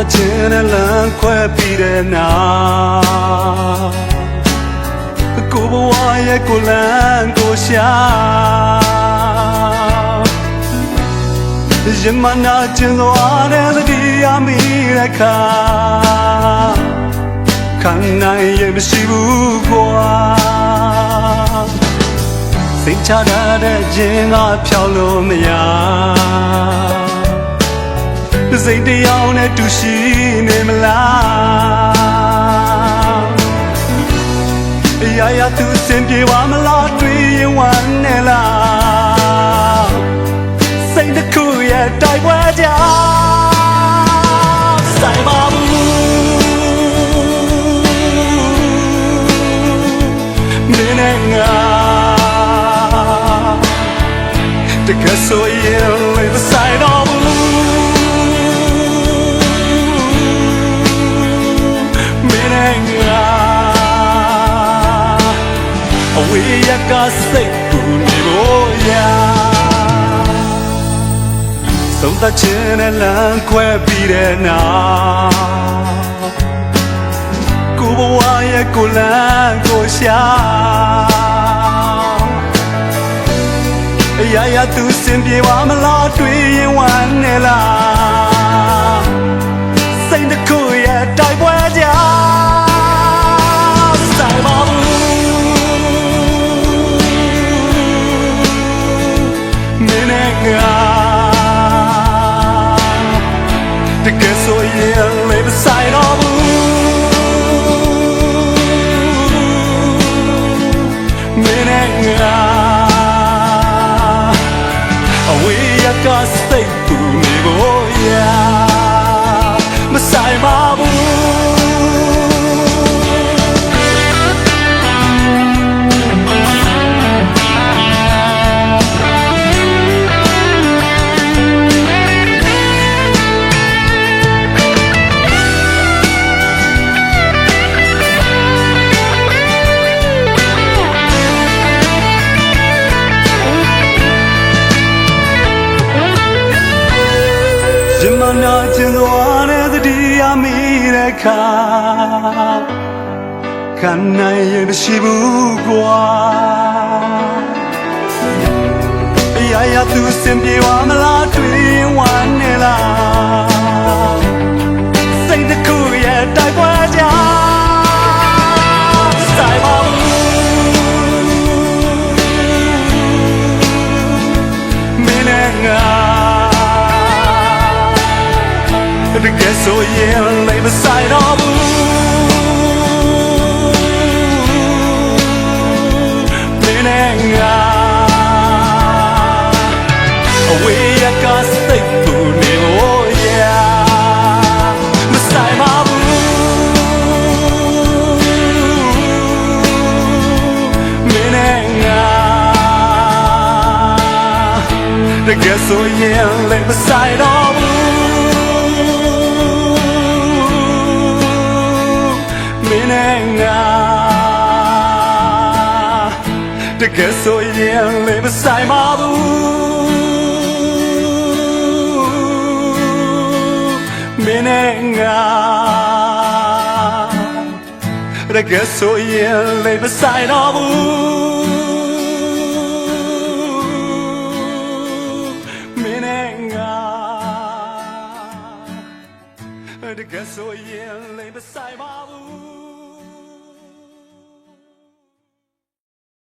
သက်ခြင်းနဲ့လမ်းခွဲပြီးတဲ့နောက်ကိုဘဝရဲ့ကိုလမ်းကိုရှာရမနာကျင်စွာတဲ့သတိရမိတဲ့ခါခံနိုင်ရမရှိဘူးကွာစိတ်ချရတဲ့ခြင်းကဖြောက်လို့မရစိတ်တရားနဲ့တူရှိနေမလားရရသူစင်ပြေပါမလားတွေ့ရင်ဝမ်းနေလားစိတ်တစ်ခုရဲ့တိုက်ပွဲကြဆိုင်ပါဘူးမင်းနဲ့ငါတကယ်ဆိုရင်လည်းမဆိုင်တော့ဘူးအဝေးရကစိတ်ကူနေလို့ရဆုံးသက်ခြင်းနဲ့လမ်းခွဲပြီးတဲ့နောက်ကိုဘဝရဲ့ကိုလမ်းကိုရှာရရသူစင်ပြေပါမလားတွေ့ရင်ဝမ်းနေလားစိတ်တစ်ခုရဲ့တိုက်ပွဲကြဆိုင်ပါဘူးတကယ်ဆိုရင်လည်းမဆိုင်တော့ဘူးမင်းနဲ့ငါအဝေးရကစိတ်ကူနေဖို့ရမဆိုင်ပါဘူးရမနာကျင်စွာတဲ့သတိရမိတဲ့ခါခံနိုင်ရမရှိဘူးကွာရရသူစင်ပြေပါမလားတွေ့ရင်ဝမ်းနေလားစိတ်တစ်ခုရဲ့တိုက်ပွဲကြဆိုင်ပါဘူးမင်းနဲ့ငါတကယ်ဆိုရင်လည်းမဆိုင်တော့ဘူးမင်းနဲ့ငါအဝေးရကစိတ်ကူနေလို့ရမဆိုင်ပါဘူးမင်းနဲ့ငါတကယ်ဆိုရင်လည်းမဆိုင်တော့ဘူးတကယ်ဆိုရင်လည်းမဆိုင်ပါဘူးမင်းနဲ့ငါတကယ်ဆိုရင်လည်းမဆိုင်တော့ဘူးမင်းနဲ့ငါတကယ်ဆိုရင်လည်းမဆိုင်ပါဘူး